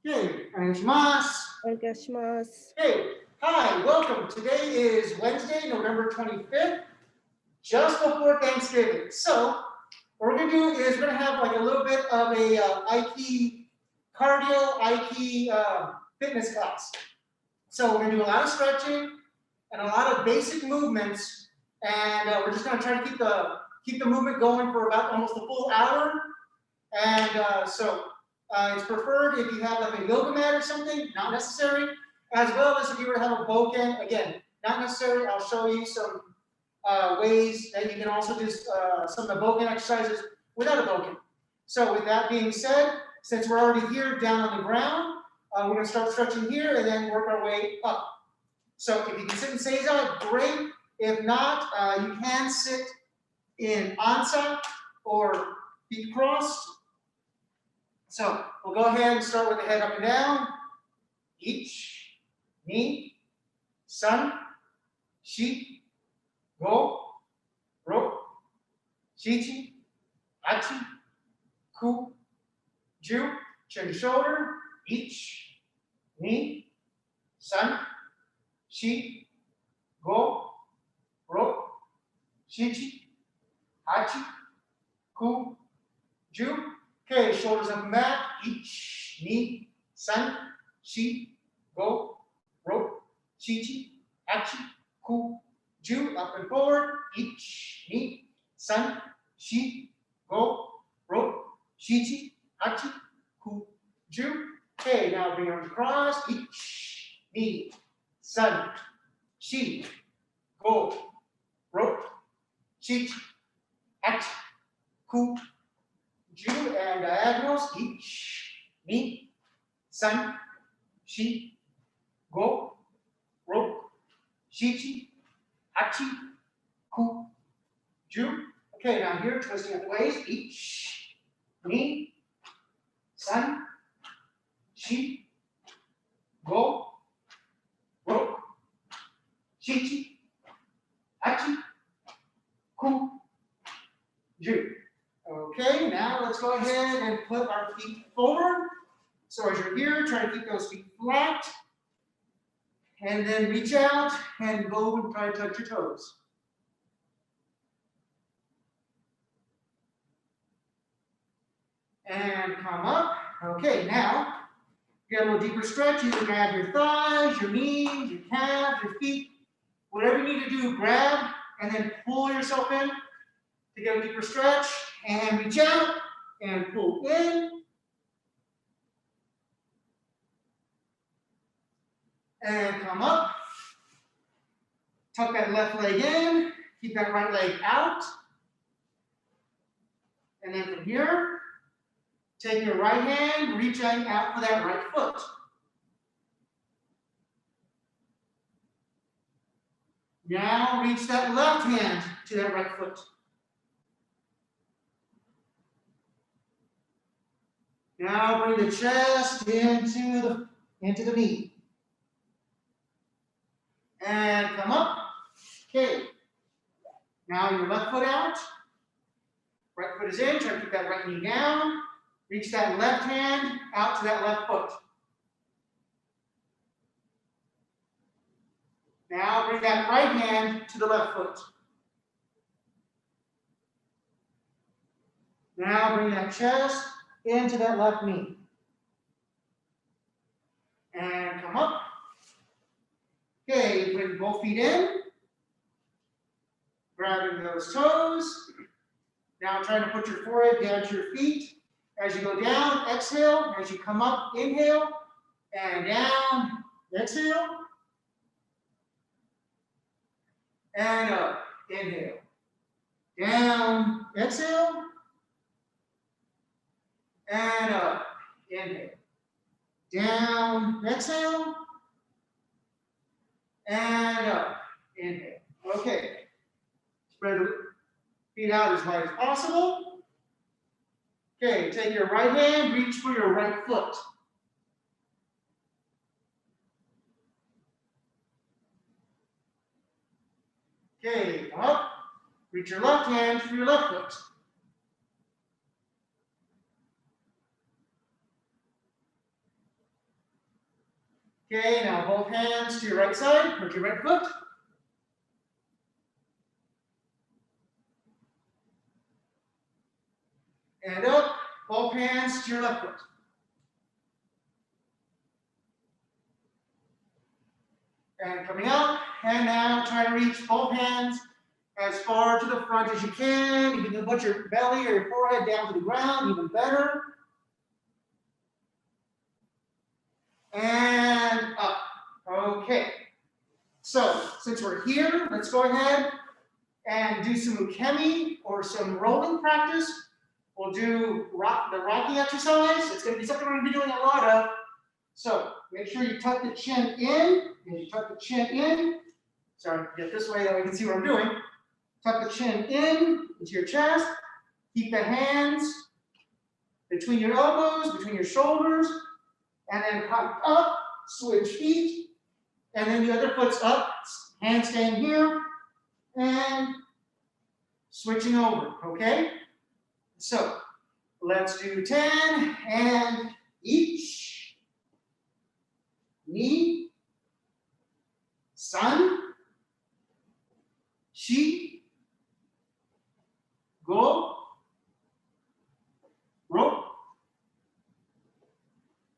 Okay, onegaishimasu. Onegaishimasu. Hey, hi, welcome. Today is Wednesday, November 25th, just before Thanksgiving. So, what we're going to do is we're going to have like a little bit of a aiki cardio, aiki fitness class. So, we're going to do a lot of stretching and a lot of basic movements, and we're just going to try to keep the movement going for about almost a full hour. And it's preferred if you have like a yoga mat or something, not necessary, as well as if you were to have a bokken, again, not necessary. I'll show you some ways that you can also do some of the bokken exercises without a bokken. So with that being said, since we're already here down on the ground, we're going to start stretching here and then work our way up. So if you can sit in seiza, great. If not, you can sit in ansa or feet crossed. So we'll go ahead and start with the head up and down. Ich, ni, san, shi, go, ro, shichi, achi, ku, ju, chin to shoulder. Ich, ni, san, shi, go, ro, shichi, achi, ku, ju. Okay, shoulders up and back. Ich, ni, san, shi, go, ro, shichi, achi, ku, ju. Up and forward. Ich, ni, san, shi, go, ro, shichi, achi, ku, ju. Okay, now bring arms across. Ich, ni, san, shi, go, ro, shichi, achi, ku, ju, and diagonals. Ich, ni, san, shi, go, ro, shichi, achi, ku, ju. Okay, now here, twisting at the waist. Ich, ni, san, shi, go, ro, shichi, achi, ku, ju. Okay, now let's go ahead and put our feet forward. So as you're here, try to keep those feet flat. And then reach out and go and try to touch your toes. And come up. Okay, now, get a little deeper stretch. You can grab your thighs, your knees, your calves, your feet. Whatever you need to do, grab and then pull yourself in to get a deeper stretch. And reach out and pull in. And come up. Tuck that left leg in. Keep that right leg out. And then from here, take your right hand, reach out for that right foot. Now reach that left hand to that right foot. Now bring the chest into the knee. And come up. Okay. Now your left foot out. Right foot is in. Try to keep that right knee down. Reach that left hand out to that left foot. Now bring that right hand to the left foot. Now bring that chest into that left knee. And come up. Okay, bring both feet in. Grabbing those toes. Now trying to put your forehead down to your feet. As you go down, exhale. As you come up, inhale. And down, exhale. And up, inhale. Down, exhale. And up, inhale. Down, exhale. And up, inhale. Okay. Spread the feet out as wide as possible. Okay, take your right hand, reach for your right foot. Okay, up. Reach your left hand for your left foot. Okay, now both hands to your right side, or to your right foot. And up, both hands to your left foot. And coming up, and now try to reach both hands as far to the front as you can. You can put your belly or your forehead down to the ground, even better. And up. Okay. So, since we're here, let's go ahead and do some ukemi or some rolling practice. We'll do the rocking exercise. It's going to be something we're going to be doing a lot of. So, make sure you tuck the chin in. As you tuck the chin in, sorry, get this way that we can see what I'm doing. Tuck the chin in into your chest. Keep the hands between your elbows, between your shoulders, and then come up, switch feet, and then the other foot's up, hand staying here, and switching over, okay? So, let's do 10, and each, ni, san, shi, go, ro,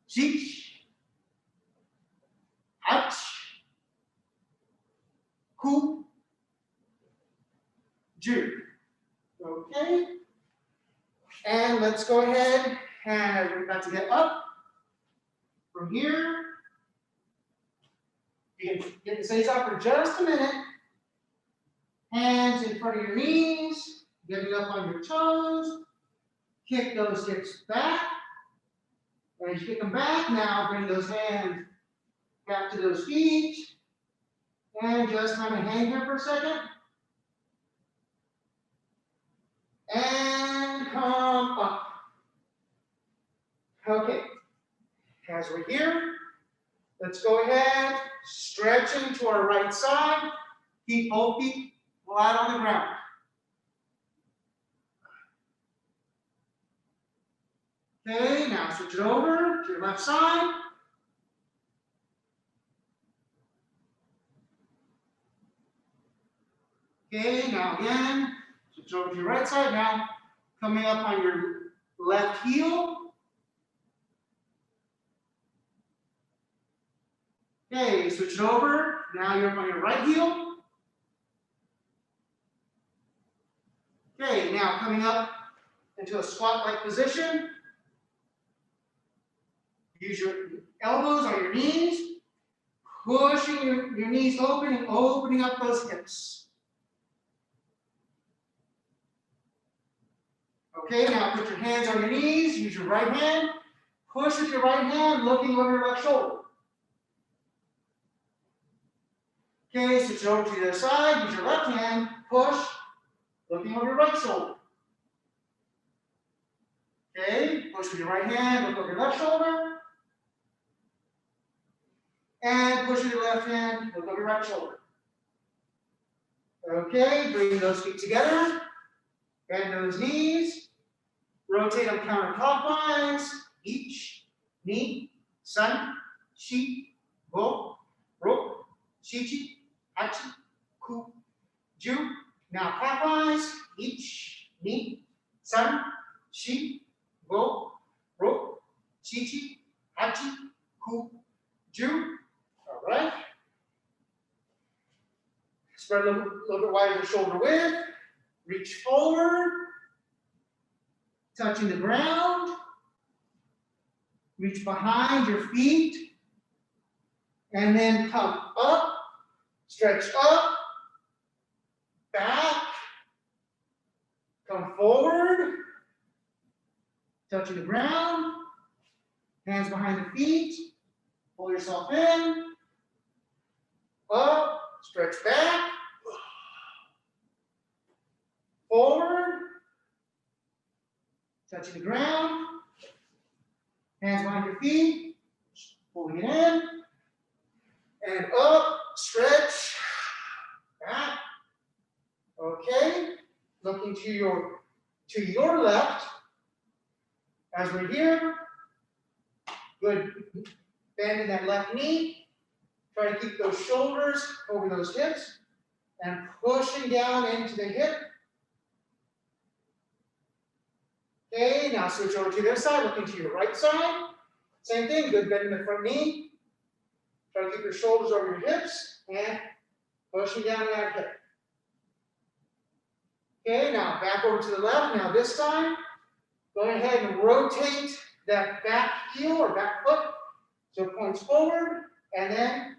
shich, hach, ku, ju. Okay? And let's go ahead and we're about to get up from here. You can get the stays up for just a minute. Hands in front of your knees, getting up on your toes. Kick those hips back. As you kick them back, now bring those hands back to those feet. And just kind of hang here for a second. And come up. Okay. As we're here, let's go ahead, stretching to our right side. Keep both feet flat on the ground. Okay, now switch it over to your left side. Okay, now again, switch over to your right side. Now coming up on your left heel. Okay, switch it over. Now you're up on your right heel. Okay, now coming up into a squat-like position. Use your elbows on your knees, pushing your knees open and opening up those hips. Okay, now put your hands on your knees, use your right hand, push with your right hand, looking over your left shoulder. Okay, switch it over to the other side, use your left hand, push, looking over your right shoulder. Okay, push with your right hand, look over your left shoulder. And push with your left hand, look over your right shoulder. Okay, bring those feet together. Bend those knees. Rotate them counterclockwise. Each, ni, san, shi, go, ro, shichi, hachi, ku, ju. Now clockwise. Each, ni, san, shi, go, ro, shichi, hachi, ku, ju. All right. Spread a little bit wider shoulder width. Reach forward. Touching the ground. Reach behind your feet. And then come up. Stretch up. Back. Come forward. Touching the ground. Hands behind the feet. Pull yourself in. Up, stretch back, forward, touching the ground, hands behind your feet, pulling it in, and up, stretch, back. Okay, looking to your left, as we're here, good, bend in that left knee. Try to keep those shoulders over those hips and pushing down into the hip. Okay, now switch over to the other side, looking to your right side. Same thing, good bend in the front knee. Try to keep your shoulders over your hips and pushing down that hip. Okay, now back over to the left. Now this time, go ahead and rotate that back heel or back foot so it points forward, and then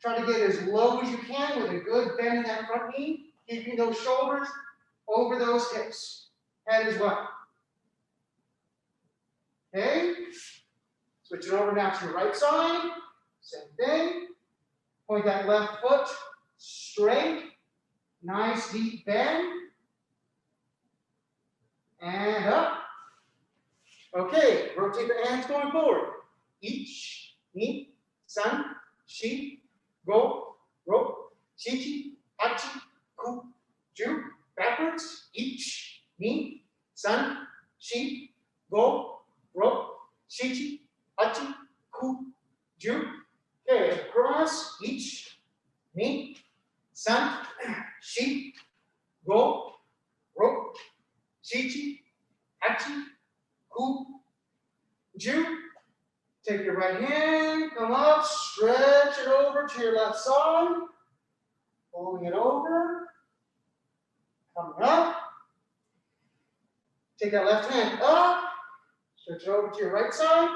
try to get as low as you can with a good bend in that front knee, keeping those shoulders over those hips. Head as well. Okay, switch it over now to your right side. Same thing. Point that left foot straight. Nice deep bend. And up. Okay, rotate the hands going forward. Ich, ni, san, shi, go, ro, chichi, hachi, ku, ju. Backwards. Ich, ni, san, shi, go, ro, chichi, hachi, ku, ju. Okay, across. Ich, ni, san, shi, go, ro, chichi, hachi, ku, ju. Take your right hand, come up, stretch it over to your left side, pulling it over, coming up. Take that left hand up, stretch it over to your right side,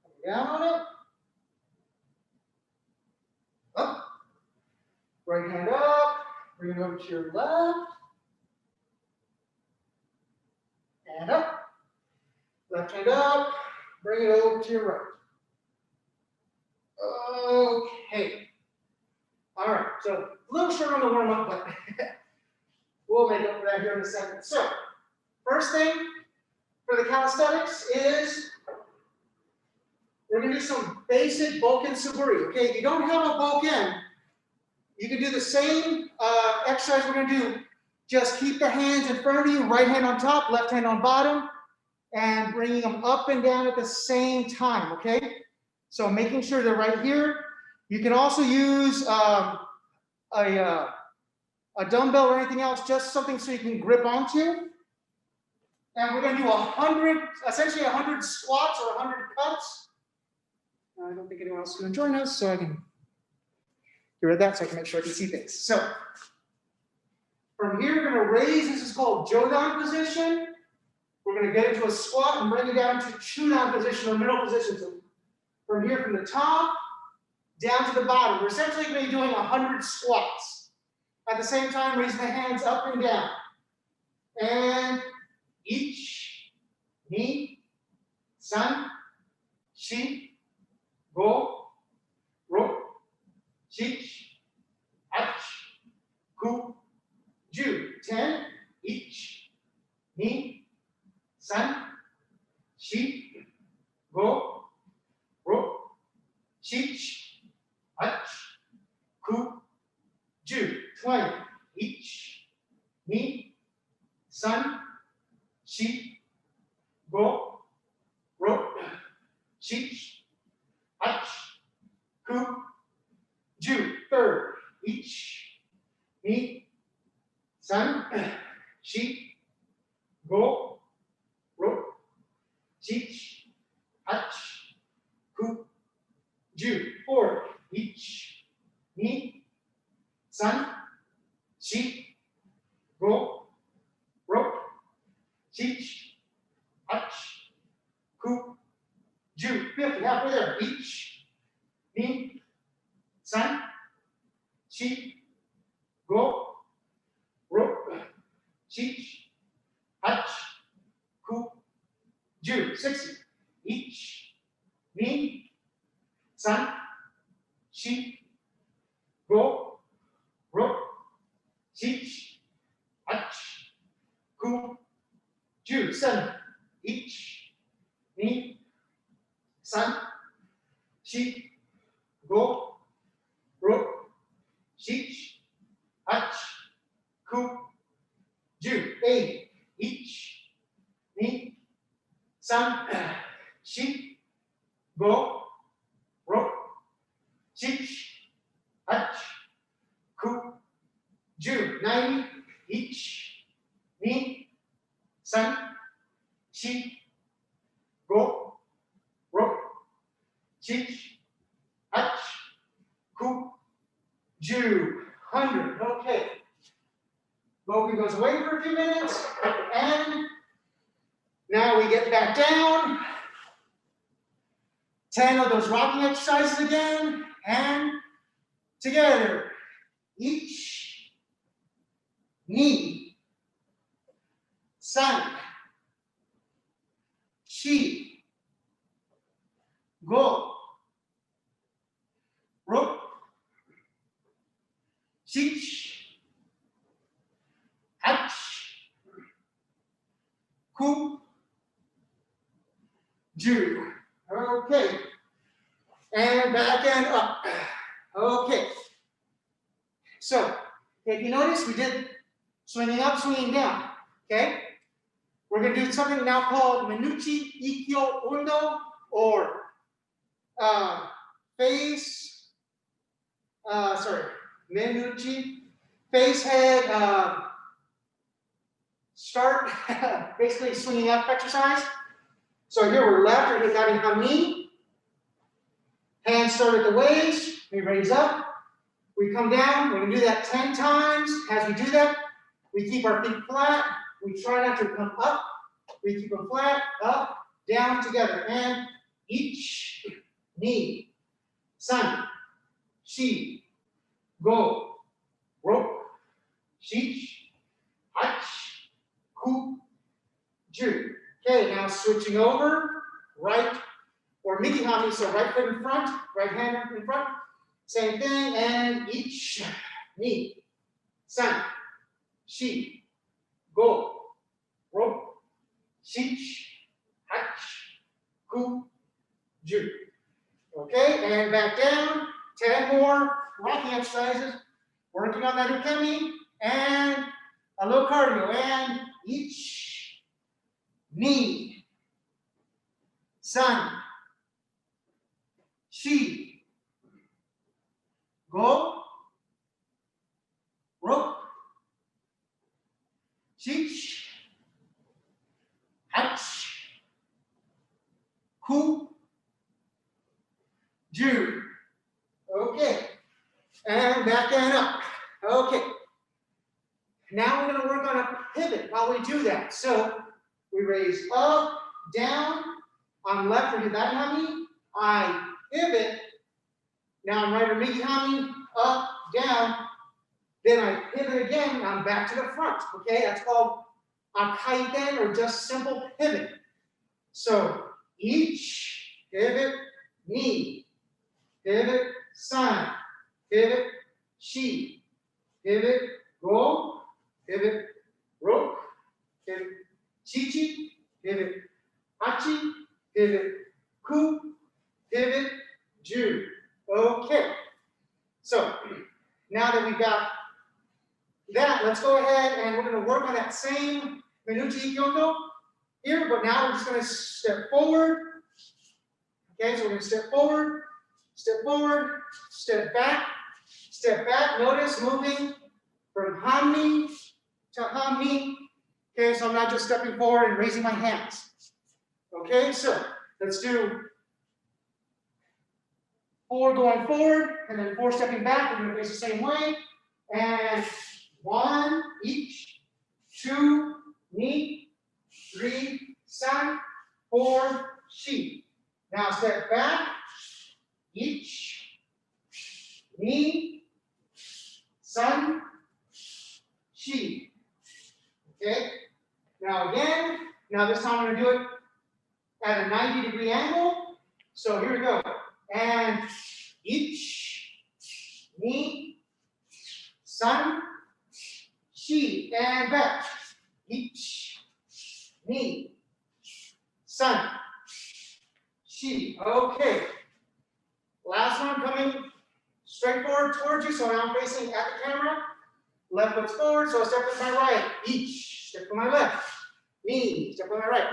coming down on it, up. Right hand up, bring it over to your left, and up. Left hand up, bring it over to your right. Okay. All right, so a little short on the warm up, but we'll make up for that here in a second. So, first thing for the calisthenics is we're going to do some basic bokken suburi. Okay, if you don't have a bokken, you can do the same exercise we're going to do. Just keep the hands in front of you, right hand on top, left hand on bottom, and bringing them up and down at the same time, okay? So making sure they're right here. You can also use a dumbbell or anything else, just something so you can grip onto. And we're gonna do essentially 100 squats or 100 cuts. I don't think anyone else is gonna join us, so I can get rid of that so I can make sure I can see things. So from here, we're gonna raise, this is called Jodan position. We're going to get into a squat and bring it down to Chudan position or middle position. So from here, from the top down to the bottom, we're essentially going to be doing 100 squats. At the same time, raising the hands up and down. And ich, ni, san, shi, go, ro, chich, ach, ku, ju. 10, ich, ni, san, shi, go, ro, chich, ach, ku, ju. 20. Ich, ni, san, shi, go, ro, chich, ach, ku, ju. Third. Ich, ni, san, shi, go, ro, chich, ach, ku, ju. Fourth. Ich, ni, san, shi, go, ro, chich, ach, ku, ju. Fifth. Halfway there. Ich, ni, san, shi, go, ro, chich, ach, ku, ju. 60. Ich, ni, san, shi, go, ro, chich, ach, ku, ju. 7. Ich, ni, san, shi, go, ro, chich, ach, ku, ju. 8. Ich, ni, san, shi, go, ro, Chich, hach, ku, ju. 90. Ich, ni, san, shi, go, ro, chich, hach, ku, ju. 100. Okay. Bokken goes away for a few minutes, and now we get back down. 10 of those rocking exercises again, and together. Ich, ni, san, shi, go, ro, chich, hach, ku, ju. Okay. And back and up. Okay. So, if you notice, we did swinging up, swinging down. Okay? We're going to do something now called menuchi, ikkyo, undo, or menuchi, face, head, start, basically swinging up exercise. So here we're left, we're hitting on knee. Hands start at the waist, we raise up. We come down, we're going to do that 10 times. As we do that, we keep our feet flat. We try not to come up. We keep them flat, up, down together. And each, ni, san, shi, go, ro, chich, hach, ku, ju. Okay, now switching over, right, or mikihami, so right foot in front, right hand in front. Same thing, and each, ni, san, shi, go, ro, chich, hach, ku, ju. Okay, and back down, 10 more rocking exercises, working on that ukemi, and a little cardio, and each, ni, san, shi, go, ro, chich, hach, ku, ju. Okay, and back and up. Okay, now we're going to work on a pivot while we do that. So we raise up, down, on left for hidari, I pivot. Now I'm right or mikihami, up, down. Then I pivot again, and I'm back to the front. Okay, that's called a kaiten, or just simple pivot. So each, pivot, ni, pivot, san, pivot, shi, pivot, go, pivot, ro, pivot, chichi, pivot, hachi, pivot, ku, pivot, ju. Okay. So now that we've got that, let's go ahead and we're going to work on that same menuchi ikkyo here, but now we're just going to step forward. Okay, so we're going to step forward, step back, step back. Notice moving from hami to hami. Okay, so I'm not just stepping forward and raising my hands. Okay, so let's do 4 going forward, and then 4 stepping back. We're going to face the same way. And 1, each, 2, ni, 3, san, 4, shi. Now step back, each, ni, san, shi. Okay? Now again, this time I'm going to do it at a 90-degree angle. So here we go. And each, ni, san, shi, and back. Each, ni, san, shi. Okay. Last one coming straight forward towards you. So now I'm facing at the camera. Left foot's forward, so I step with my right. Each, step with my left. Ni, step with my right.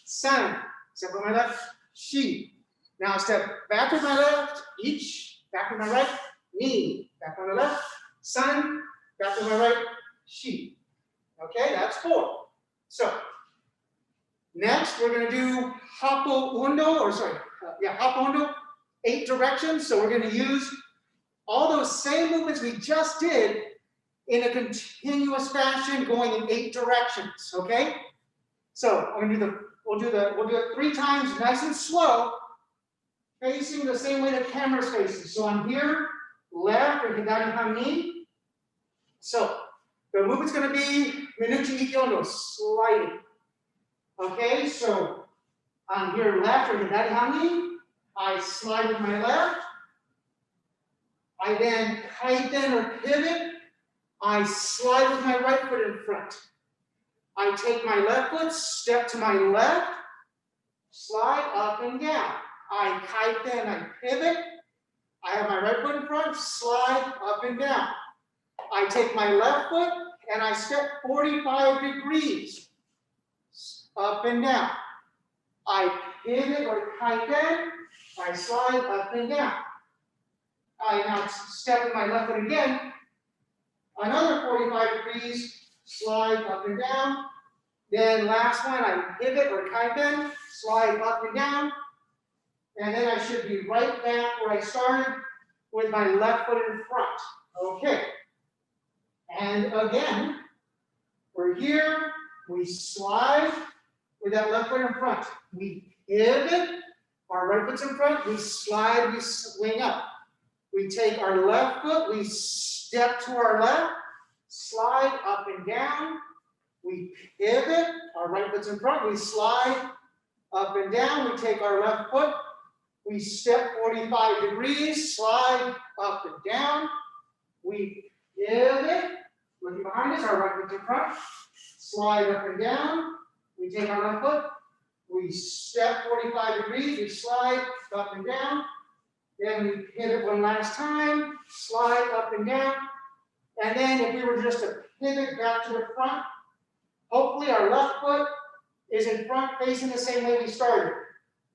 San, step with my left. Shi. Now step back with my left. Each, back to my right, ni, back on the left, san, back to my right, shi. Okay, that's 4. So, next we're going to do happo undo, or sorry, happo undo, 8 directions. So we're going to use all those same movements we just did in a continuous fashion going in 8 directions, okay? So I'm gonna we'll do it 3 times nice and slow, facing the same way the camera's facing. So I'm here, left, or hidari hami. So the movement's gonna be menuchi ikkyo no sliding. Okay, so I'm here left or hidari hami. I slide with my left. I then kaiten or pivot. I slide with my right foot in front. I take my left foot, step to my left, slide up and down. I kaiten, I pivot. I have my right foot in front, slide up and down. I take my left foot and I step 45 degrees up and down. I pivot or kaiten, I slide up and down. I now step with my left foot again, another 45 degrees, slide up and down. Then last one, I pivot or kaiten, slide up and down. And then I should be right back where I started with my left foot in front. Okay. And again, we're here, we slide with that left foot in front. We pivot, our right foot's in front, we slide, we swing up. We take our left foot, we step to our left, slide up and down. We pivot, our right foot's in front, we slide up and down. We take our left foot, we step 45 degrees, slide up and down. We pivot, looking behind us, our right foot's in front, slide up and down. We take our left foot, we step 45 degrees, we slide up and down. Then we pivot one last time, slide up and down. And then if we were just to pivot back to the front, hopefully our left foot is in front facing the same way we started.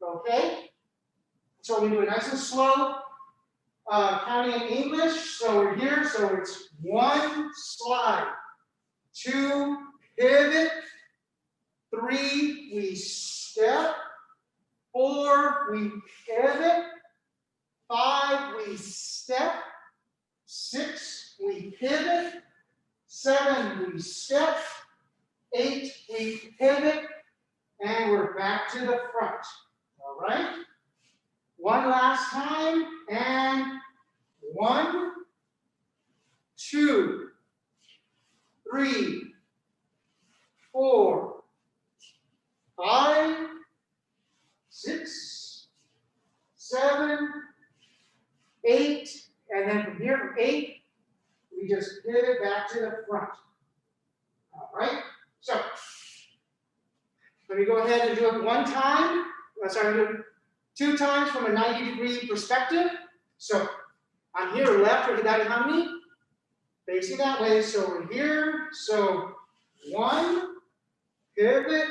Okay? So we do it nice and slow, counting in English. So we're here, so it's 1, slide, 2, pivot, 3, we step, 4, we pivot, 5, we step, 6, we pivot, 7, we step, 8, we pivot, and we're back to the front. All right? One last time, and 1, 2, 3, 4, 5, 6, 7, 8, and then from here, from 8, we just pivot back to the front. All right, so let me go ahead and do it one time. Sorry, do it 2 times from a 90-degree perspective. So I'm here, left or hidari hami, facing that way. So we're here. So 1, pivot,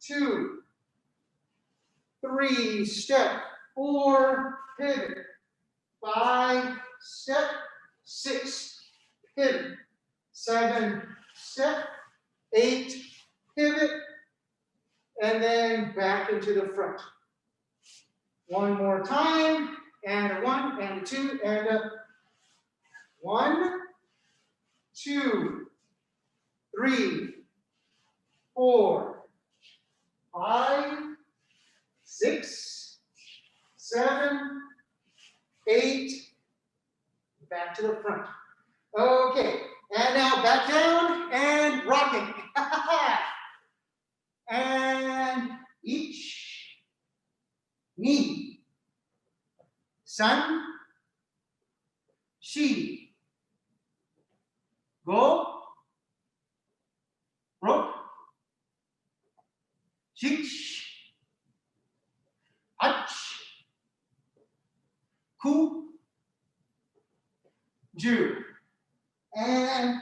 2, 3, step, 4, pivot, 5, step, 6, pivot, 7, step, 8, pivot, and then back into the front. One more time, and a 1, and a 2, and a 1, 2, 3, 4, 5, 6, 7, 8, back to the front. Okay, and now back down and rocking. And each knee, san, shi, go, rope, shich, hach, ku, ju, and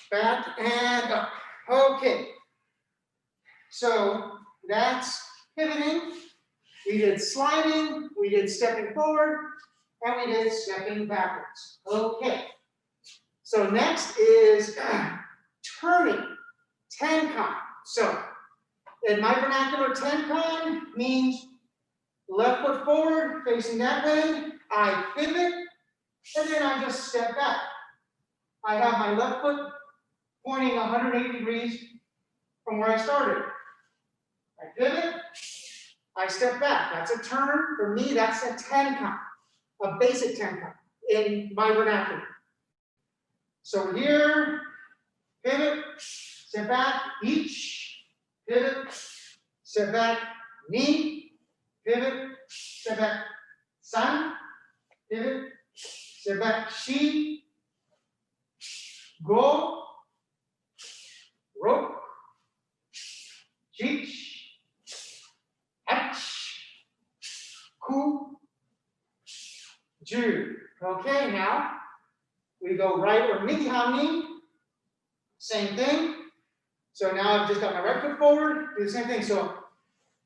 back and up. Okay, so that's pivoting. We did sliding, we did stepping forward, and we did stepping backwards. Okay. So next is turning, tenkan. So in my vernacular, tenkan means left foot forward, facing that way. I pivot, and then I just step back. I have my left foot pointing 180 degrees from where I started. I pivot, I step back. That's a turn. For me, that's a tenkan, a basic tenkan in my vernacular. So here, pivot, step back, each, pivot, step back, knee, pivot, step back, san, pivot, step back, shi, go, rope, jich, hach, ku, ju. Okay, now we go right or migihami, same thing. So now I've just got my right foot forward, do the same thing. So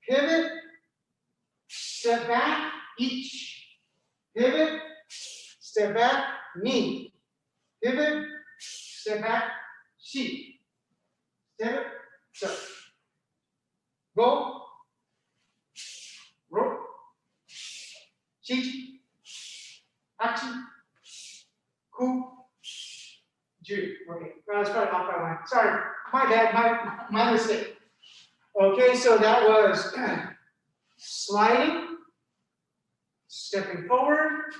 pivot, step back, each, pivot, step back, knee, pivot, step back, shi, pivot, so go, rope, chi, hachi, ku, ju. Okay, that's probably off by one. Sorry, my bad, my mistake. Okay, so that was sliding, stepping forward,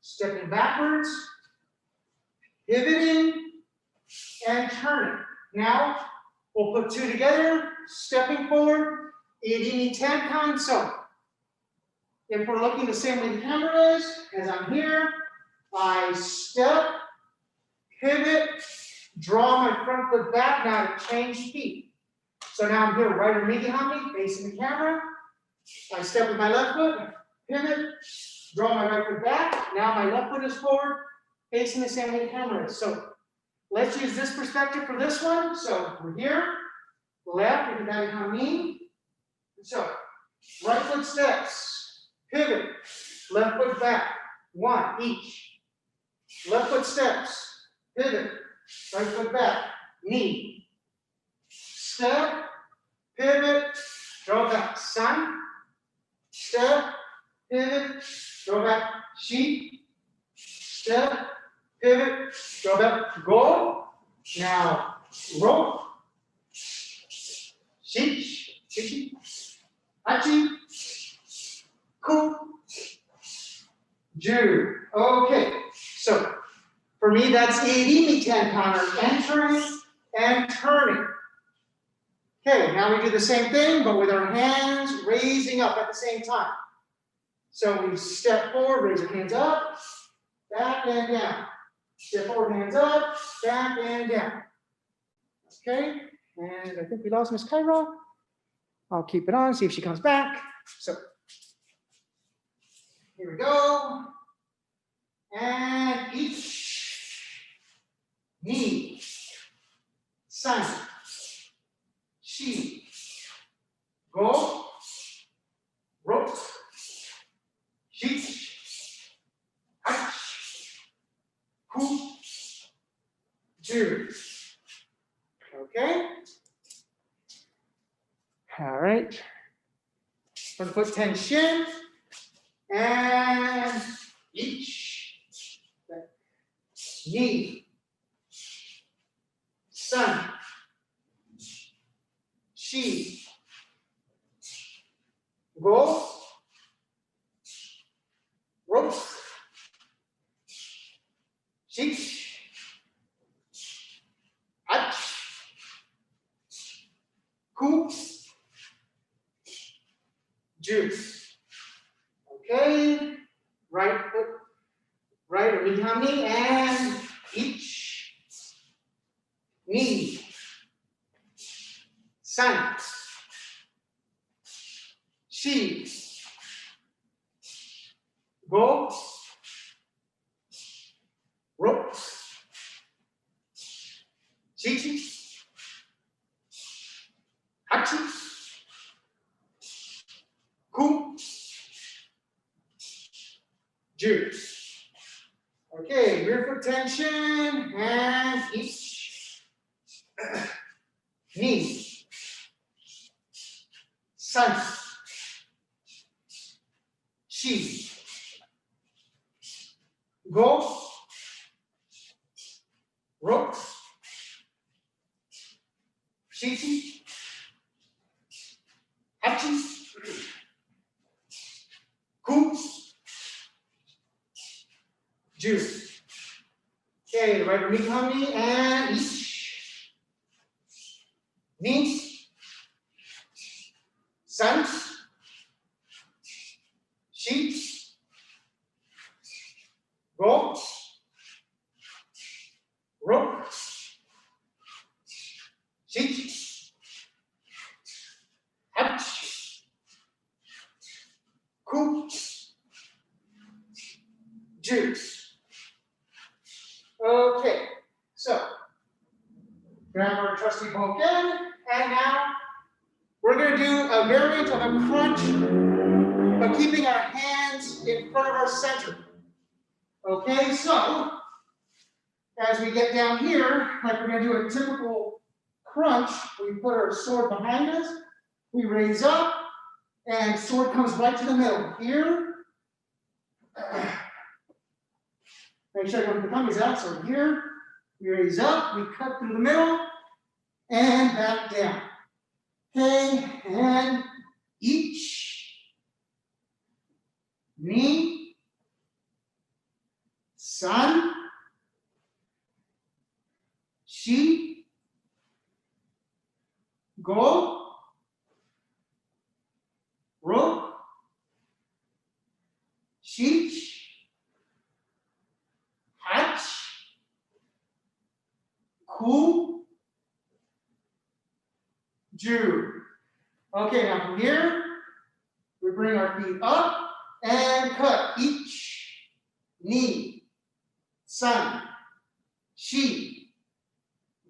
stepping backwards, pivoting, and turning. Now, we'll put two together, stepping forward, irimi tenkan. So, if we're looking the same way the camera is, as I'm here, I step, pivot, draw my front foot back, now to change feet. So now I'm here, right or migihami, facing the camera. I step with my left foot, pivot, draw my right foot back. Now my left foot is forward, facing the same way the camera is. So let's use this perspective for this one. So we're here, left, if that becomes me. So right foot steps, pivot, left foot back, one each. Left foot steps, pivot, right foot back, knee. Step, pivot, draw back, san. Step, pivot, draw back, shi. Step, pivot, draw back, go. Now, rope. Shi, shi, hachi, ku, ju. Okay, so for me that's irimi tenkan, or entering and turning. Okay, now we do the same thing, but with our hands raising up at the same time. So we step forward, raise our hands up, back and down. Step forward, hands up, back and down. Okay, and I think we lost Miss Kyra. I'll keep it on, see if she comes back. So here we go. And each, knee, san, shi, go, rope, shi, hach, ku, ju. Okay. All right. Front foot tenchin, and each, knee, san, shi, go, rope, shi, hach, ku, ju. Okay, right foot, right or migihami, and each, knee, san, shi, go, rope, shi, hachi, ku, ju. rear foot tension, and each knee, sun, shi, go, rope, shichi, hachi, ku, ju. Okay, right knee behind me, and each knee, sun, shi, go, rope, shichi, hachi, ku, ju. Okay, so grab our trusty bokken, and now we're going to do a variant of a crunch, but keeping our hands in front of our center. Okay, so as we get down here, like we're going to do a typical crunch, we put our sword behind us, we raise up, and sword comes right to the middle. Here, make sure I don't put the gummies out. So here, we raise up, we cut through the middle, and back down. Okay, and each knee, sun, shi, go, rope, shich, hach, ku, ju. Okay, now from here, we bring our feet up and cut each knee, sun, shi,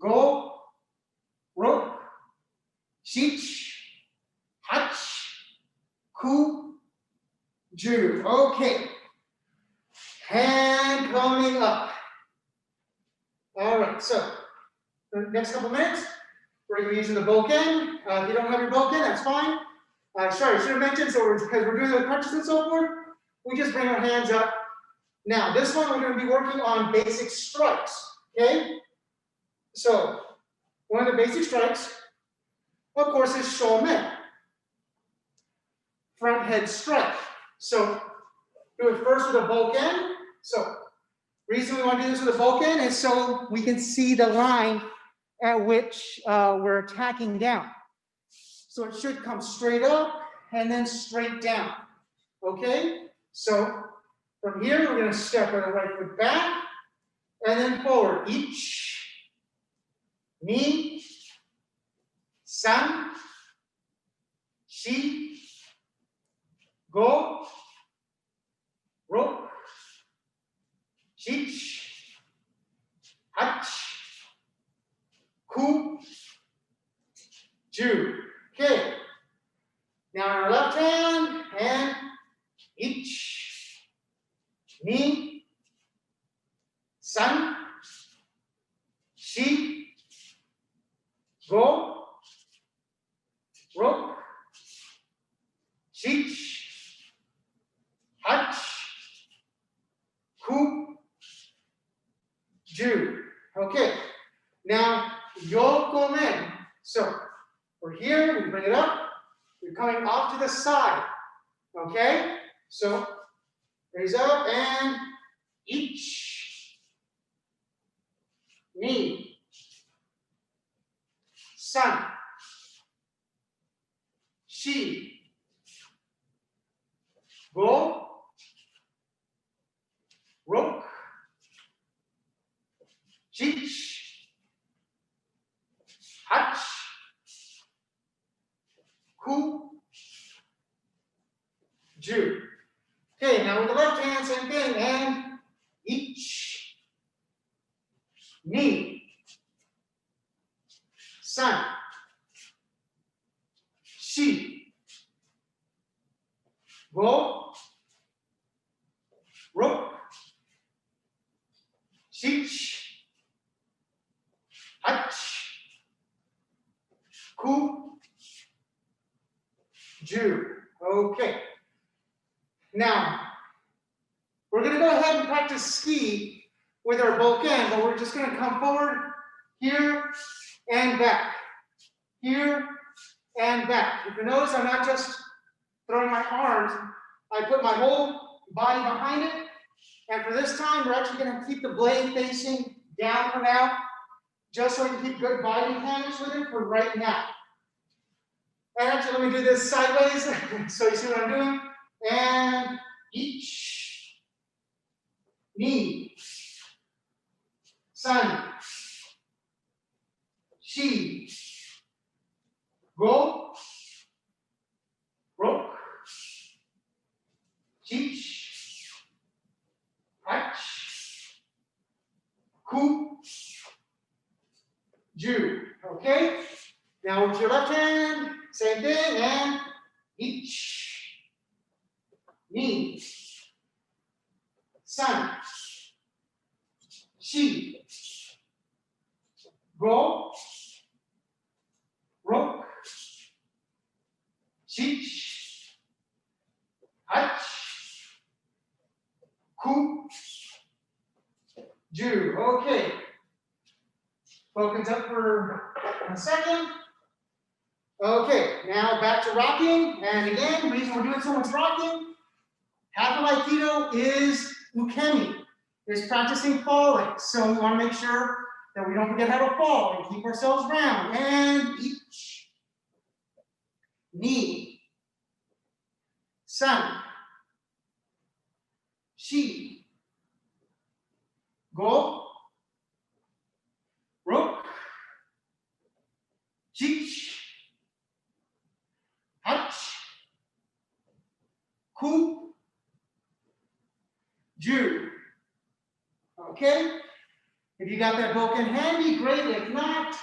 go, rope, shich, hach, ku, ju. Okay, hand coming up. All right, so the next couple minutes, we're going to be using the bokken. If you don't have your bokken, that's fine. Sorry, I should have mentioned, so because we're doing the crunches and so forth, we just bring our hands up. Now, this one, we're going to be working on basic strikes, okay? So, one of the basic strikes, of course, is shomen, front head strike. So, do it first with a bokken. So, reason we want to do this with a bokken is so we can see the line at which we're attacking down. So it should come straight up and then straight down. Okay? So from here, we're going to step our right foot back and then forward. Each knee, san, shi, go, rope, shich, hach, ku, ju. Okay. Now on our left hand, and each knee, san, shi, go, rope, shich, hach, ku, ju. Okay. Now yokomen. So we're here, we bring it up, we're coming off to the side. Okay? So raise up and each knee, san, shi, go, rope, shich, hach, ku, ju. Okay, now with the left hand, same thing, and each knee, san, shi, go, rope, ku, ju. Okay. Now, we're going to go ahead and practice ski with our bokken, but we're just going to come forward here and back, here and back. If you notice, I'm not just throwing my arms, I put my whole body behind it. And for this time, we're actually going to keep the blade facing down for now, just so we can keep good body mechanics with it for right now. And actually, let me do this sideways so you see what I'm doing. And each, ni, san, shi, go, rok, chich, hach, ku, ju. Okay? Now with your left hand, same thing, and each, ni, san, shi, go, rok, chich, hach, ku, ju. Okay. Focus up for a second. Okay, now back to rocking. And again, the reason we're doing so much rocking, half of Aikido is ukemi, is practicing falling. So we want to make sure that we don't forget how to fall and keep ourselves round. And each, ni, san, shi, go, rok, chich, hach, ku, ju. Okay? If you got that bokken handy, great. If not,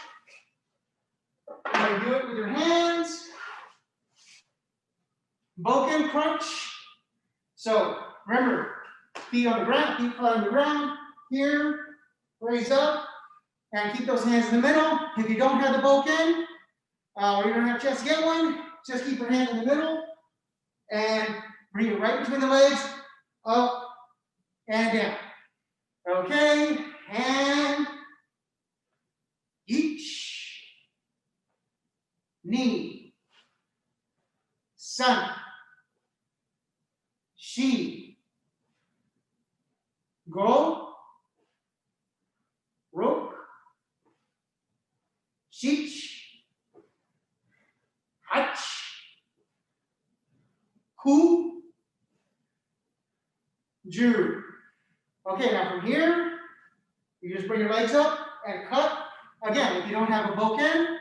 you can do it with your hands. Bokken crunch. So remember, feet on the ground, feet flat on the ground. Here, raise up, and keep those hands in the middle. If you don't have the bokken, or you don't have a chance to get one, just keep your hand in the middle and bring it right between the legs, up and down. Okay, and each, ni, san, shi, go, rok, chich, hach, ku, ju. Okay, now from here, you just bring your legs up and cut. Again, if you don't have a bokken,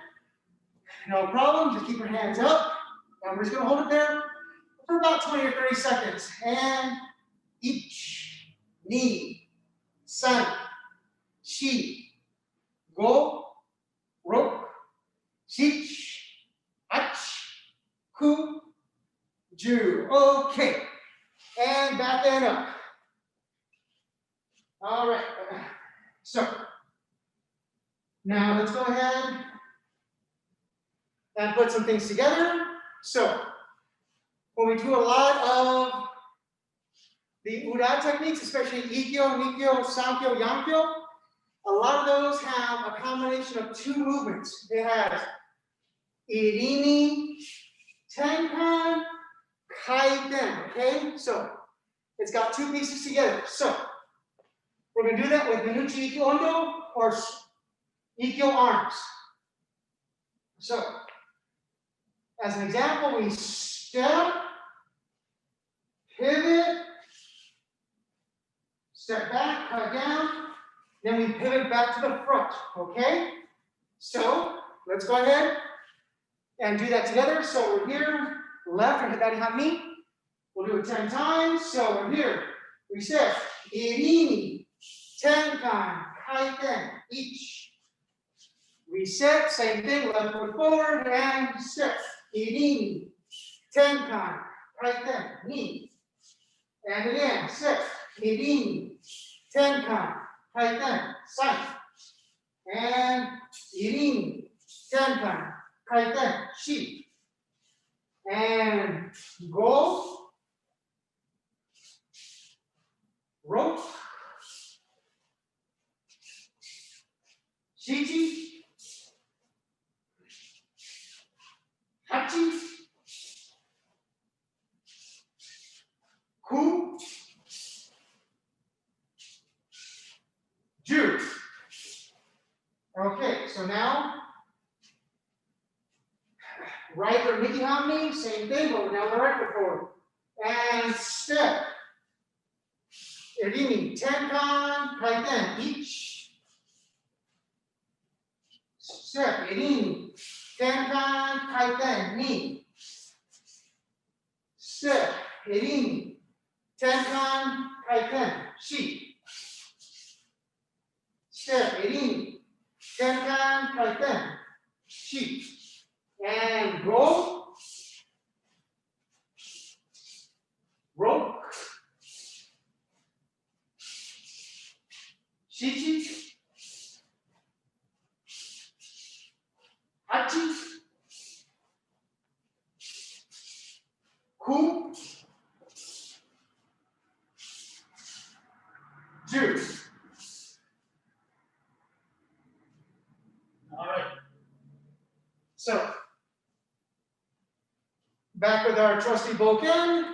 no problem, just keep your hands up. And we're just gonna hold it there for about 20 or 30 seconds. And each, ni, san, shi, go, rok, chich, hach, ku, ju. Okay, and back and up. All right, so now let's go ahead and put some things together. So when we do a lot of the ura techniques, especially ikkyo, nikkyo, sankyo, yankyo, a lot of those have a combination of two movements. It has irimi, tenkan, kaiten, okay? So it's got two pieces together. So we're going to do that with menuchi ikkyo ondo or ikkyo arms. So, as an example, we step, pivot, step back, cut down, then we pivot back to the front, okay? So, let's go ahead and do that together. So we're here, left, and hidari hami. We'll do it 10 times. So we're here, we step, irimi, tenkan, kaiten, each. Reset, same thing, left foot forward, and step, irimi, tenkan, kaiten, ni. And again, step, irimi, tenkan, kaiten, sai. And irimi, tenkan, kaiten, shi. And go, rope, shichi, hachi, ku, ju. Okay, so now, right or Mickey Hominy, same thing, but now the right foot forward. And step. Irimi, tenkan, kaiten, each. Step, irimi, tenkan, kaiten, ni. Step, irimi, tenkan, kaiten, shi. Step, irimi, tenkan, kaiten, shi. And go, rope, shichi, hachi, ku, ju. All right. So, back with our trusty bokken.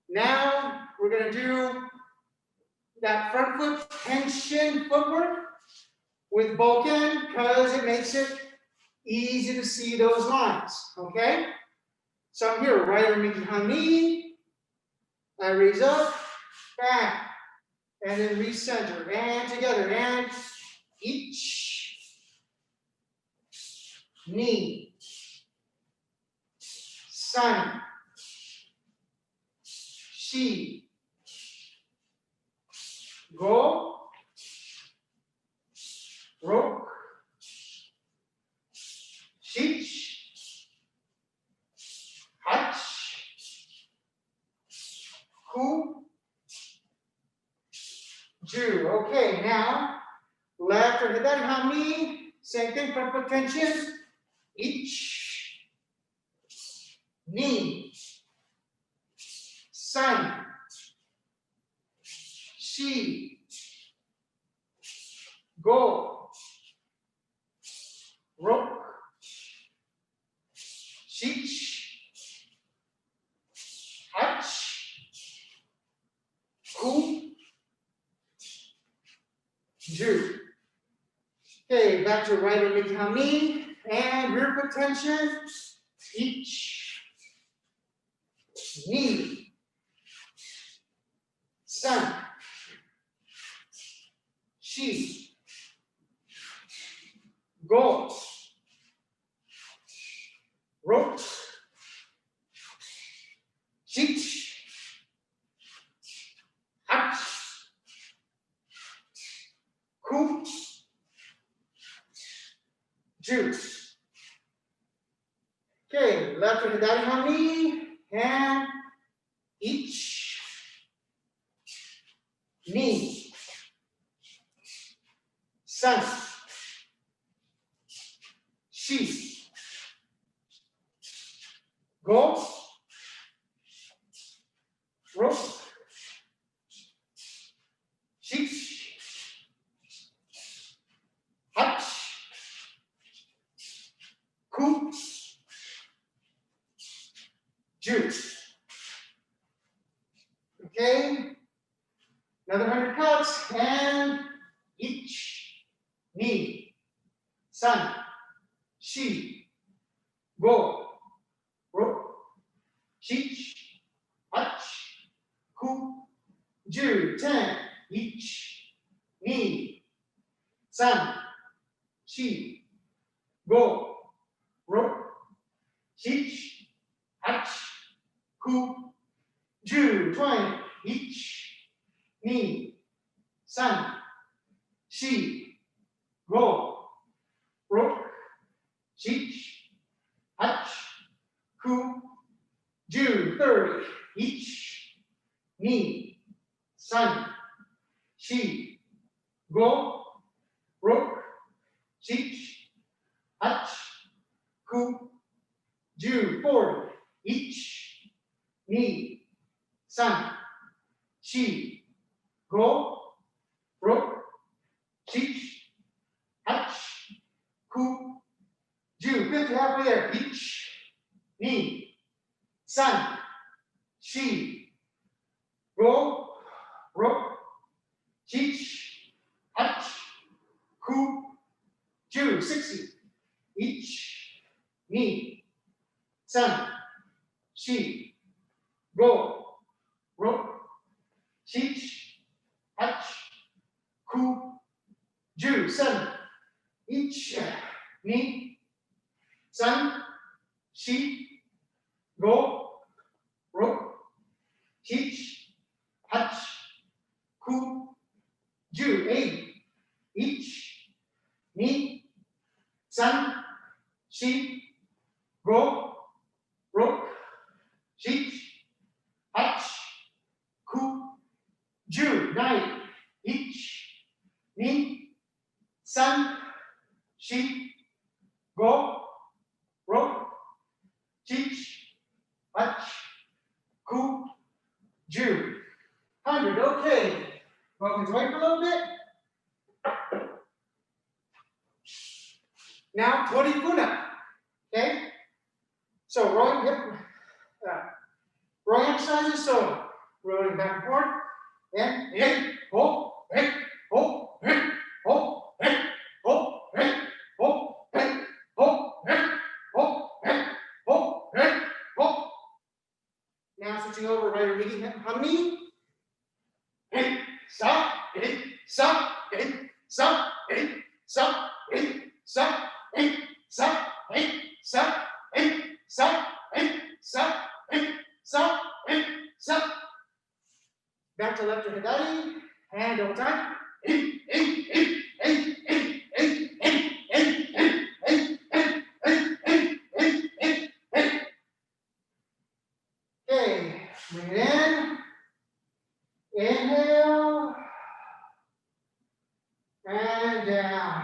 Now we're going to do that front foot tenchin footwork with bokken because it makes it easy to see those lines. Okay? So I'm here, right underneath my knee. I raise up, back, and then recenter, and together, and each knee, sun, shi, go, rope, shich, hach, ku, ju. Okay, now left or hidari hami, same thing, front foot tension, each, knee, sun, shi, go, rope, shich, hach, ku, ju. Okay, back to right or mikami, and rear foot tension, each, knee, sun, shi, go, rope, shich, hach, ku, ju. Okay, left or hidari hami, and each, knee, sun, shi, go, rope, shich, hach, ku, ju. Okay, another 100 counts, and each, knee, sun, shi, go, rope, shich, hach, ku, ju. 10, each, knee, sun, shi, go, rope, shich, hach, ku, ju. 20, each, knee, sun, shi, go, rope, shich, hach, ku, ju. 30, each, knee, sun, shi, go, rope, shich, hach, ku, ju, forward. Ich, ni, san, shi, go, ro, shich, hach, ku, ju. 50 halfway there. Ich, ni, san, shi, go, ro, shich, hach, ku, ju. 60. Ich, ni, san, shi, go, ro, shich, hach, ku, ju. 7. Ich, ni, san, shi, go, ro, shich, hach, ku, ju. 8. Ich, ni, san, shi, go, ro, shich, hach, ku, ju. 9. Ich, ni, san, shi, go, ro, shich, hach, ku, ju. 100. Okay. Welcome to wait for a little bit. Now, torifuna. Okay? So, rowing exercises. So, rolling back and forth. And, hold, hold, hold, hold, hold, hold, hold. Now, switching over, right or leading harmony. Stop, stop, stop, stop, stop, stop, stop, stop, stop, stop, stop. Back to left hidari, and over time. Okay, bring it in. Inhale. And down.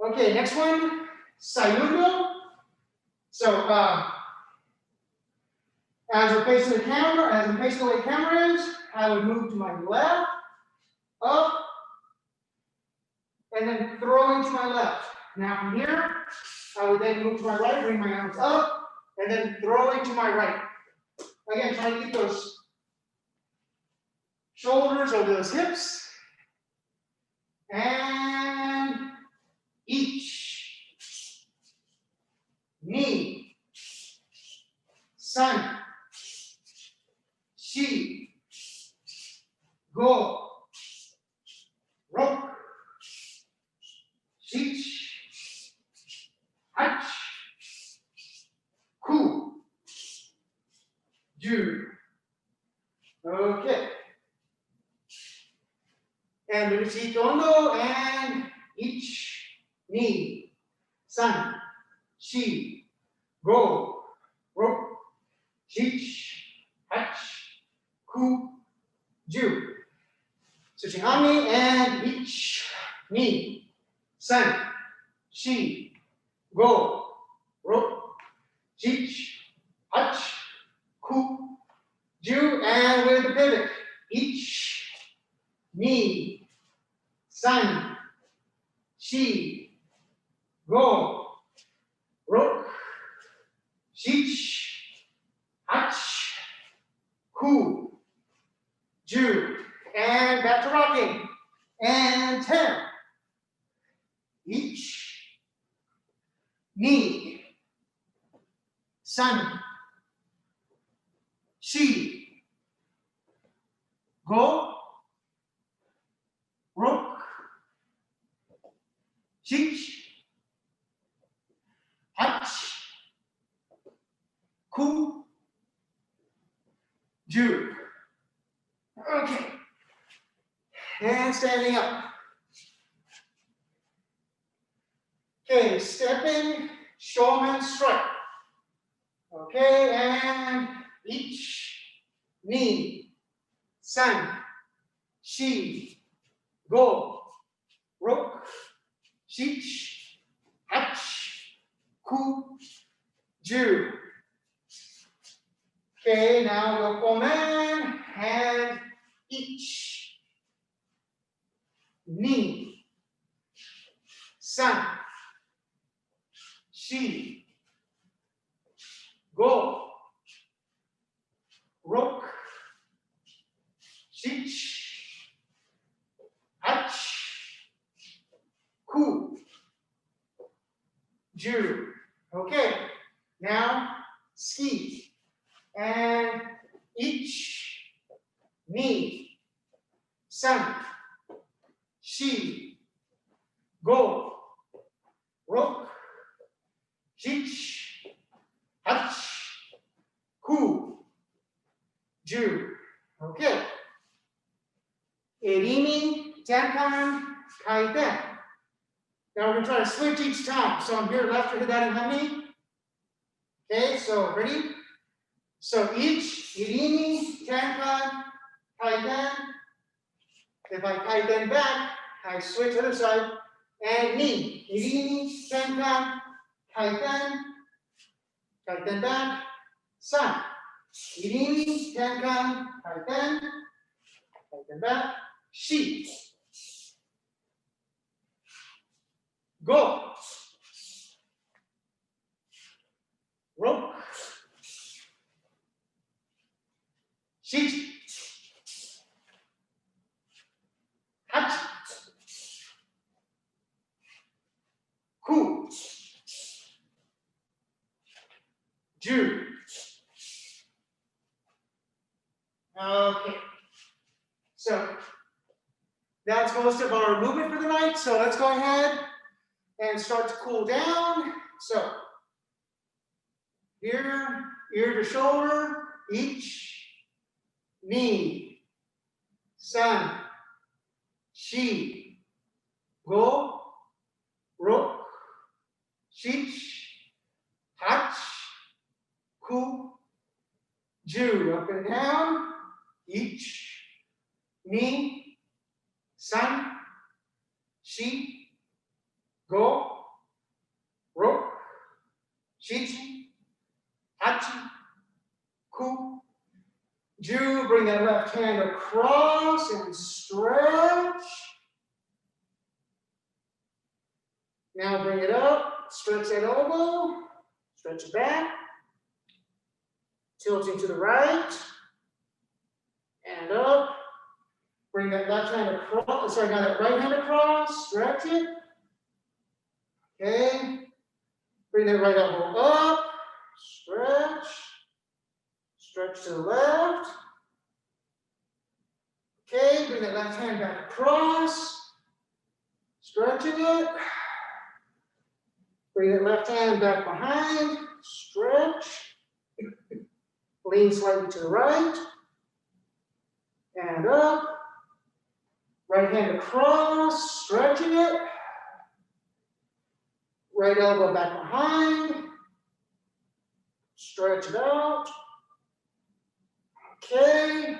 Okay, next one, sayu. So, as we're facing the camera, as I'm facing the way the camera is, I would move to my left, up, and then throw into my left. Now from here, I would then move to my right, bring my arms up, and then throw into my right. Again, try to keep those shoulders over those hips. And each, ni, san, shi, go, ro, shich, hach, ku, ju. Okay. And menuchi tondo and ich, ni, san, shi, go, ro, shich, hach, ku, ju. Switching on me and ich, ni, san, shi, go, ro, shich, hach, ku, ju. And with the pivot, ich, ni, san, shi, go, ro, shich, hach, ku, ju. And back to rocking. And 10. Ich, ni, san, shi, go, ro, shich, hach, ku, ju. Okay. And standing up. Okay, stepping, shomen strike. Okay, and ich, ni, san, shi, go, shich, hach, ku, ju. Okay, now yokomen, and ich, ni, san, shi, go, rok, shich, hach, ku, ju. Okay, now ski. And ich, ni, san, shi, go, rok, shich, hach, ku, ju. Okay. Irimi, tenkan, kaiten. Now we're going to try to switch each time. So I'm here left to that in honey. Okay, so ready? So ich, irimi, tenkan, kaiten. If I kaiten back, I switch other side. And ni, irimi, tenkan, kaiten, kaiten back, san. Irimi, tenkan, kaiten, kaiten back, shi. Go. Rok. Shich. Hach. Ku. Ju. Okay. So that's most of our movement for the night. So let's go ahead and start to cool down. So here, ear to shoulder, each, ni, san, shi, go, rok, shich, hach, ku, ju. Up and down, each, ni, san, shi, go, rok, shichi, hachi, ku, ju. Bring that left hand across and stretch. Now bring it up, stretch that elbow, stretch it back, tilting to the right, and up. Bring that left hand across, sorry, now that right hand across, stretch it. Okay. Bring that right elbow up, stretch, stretch to the left. Okay, bring that left hand back across, stretching it. Bring that left hand back behind, stretch. Lean slightly to the right, and up. Right hand across, stretching it. Right elbow back behind. Stretch it out. Okay.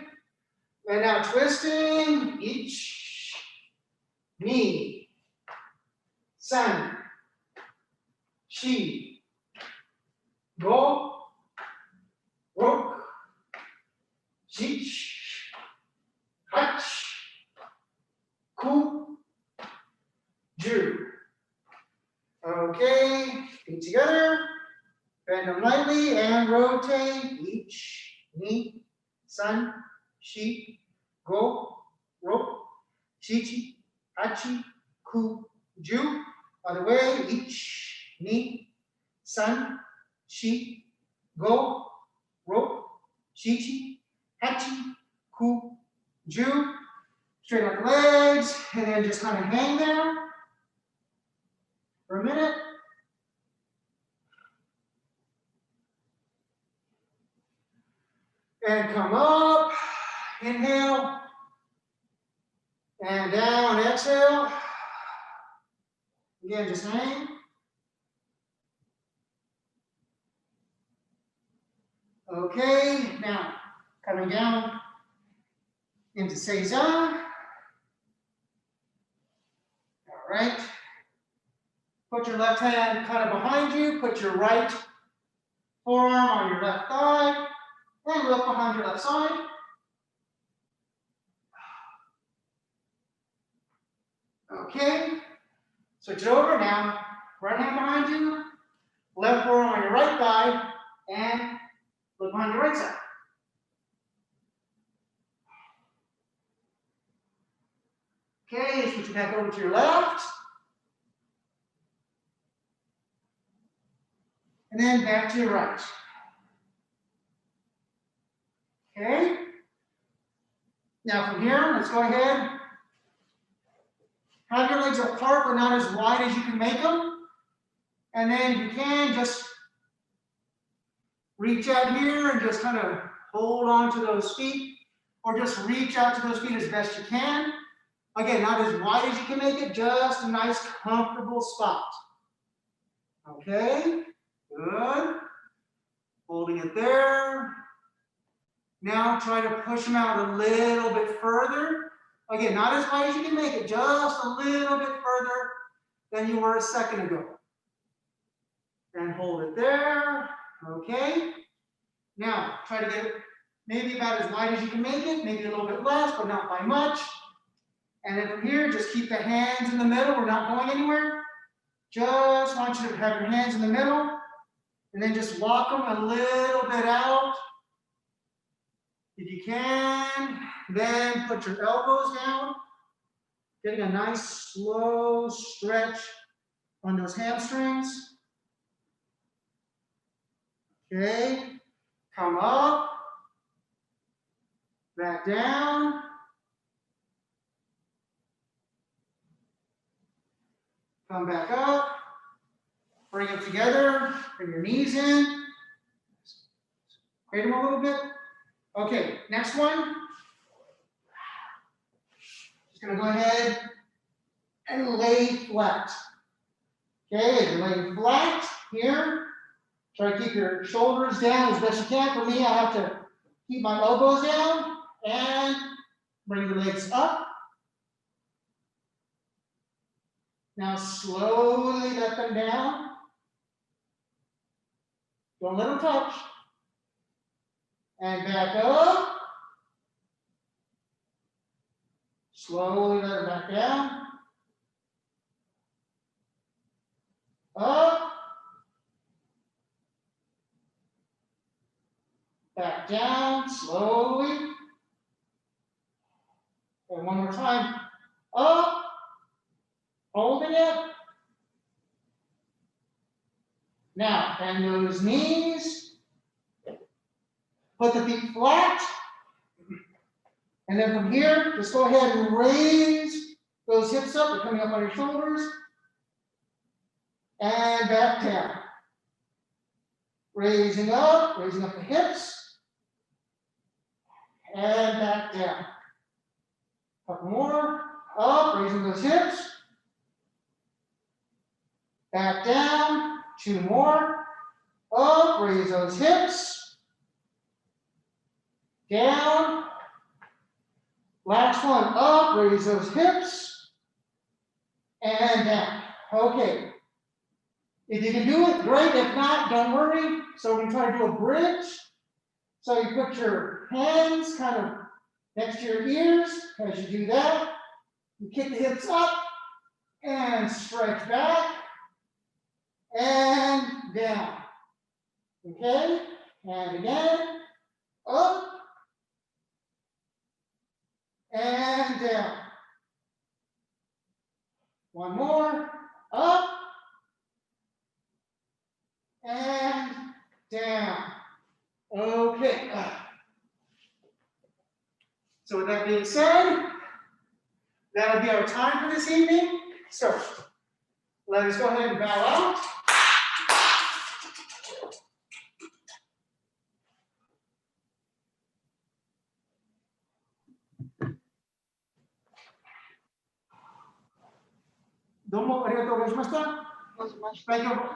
And now twisting. Ich, ni, san, shi, go, rok, shich, hach, ku, ju. Okay, feet together, bend them lightly and rotate. Ich, ni, san, shi, go, rok, shichi, hachi, ku, ju. Other way, ich, ni, san, shi, go, rok, shichi, hachi, ku, ju. Straighten out the legs, and then just kind of hang there for a minute. And come up, inhale, and down, exhale. Again, just hang. Okay, now coming down into Seiza. All right. Put your left hand kind of behind you. Put your right forearm on your left thigh. And look behind your left side. Okay. Switch it over now. Right hand behind you. Left forearm on your right thigh. And look behind your right side. Okay, switch it back over to your left. And then back to your right. Okay. Now from here, let's go ahead. Have your legs apart, but not as wide as you can make them. And then if you can, just reach out here and just kind of hold on to those feet, or just reach out to those feet as best you can. Again, not as wide as you can make it, just a nice comfortable spot. Okay, good. Holding it there. Now try to push them out a little bit further. Again, not as wide as you can make it, just a little bit further than you were a second ago. And hold it there. Okay. Now try to get it maybe about as wide as you can make it, maybe a little bit less, but not by much. And then from here, just keep the hands in the middle. We're not going anywhere. Just want you to have your hands in the middle, and then just walk them a little bit out. If you can, then put your elbows down, getting a nice slow stretch on those hamstrings. Okay, come up, back down. Come back up, bring them together, bring your knees in, cradle them a little bit. Okay, next one. Just gonna go ahead and lay flat. Okay, you're laying flat here. Try to keep your shoulders down as best you can. For me, I have to keep my elbows down and bring the legs up. Now slowly let them down. Don't let them touch. And back up. Slowly let them back down. Up. Back down, slowly. And one more time. Up. Holding it. Now, bend those knees. Put the feet flat. And then from here, just go ahead and raise those hips up. They're coming up on your shoulders. And back down. Raising up the hips. And back down. A couple more. Up, raising those hips. Back down, 2 more. Up, raise those hips. Down. Last one, up, raise those hips. And down. Okay. If you can do it, great. If not, don't worry. So we're going to try to do a bridge. So you put your hands kind of next to your ears. As you do that, you kick the hips up and stretch back. And down. Okay? And again. Up. And down. One more. Up. And down. Okay. So with that being said, that'll be our time for this evening. So let us go ahead and bow out. Domo arigatou gozaimashita.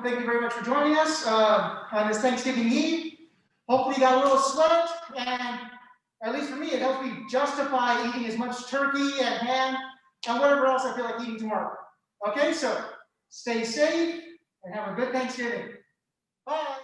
Thank you very much for joining us on this Thanksgiving Eve. Hopefully you got a little sweat, and at least for me, it helps me justify eating as much turkey and ham and whatever else I feel like eating tomorrow. Okay, so Stay safe and have a good Thanksgiving. Bye.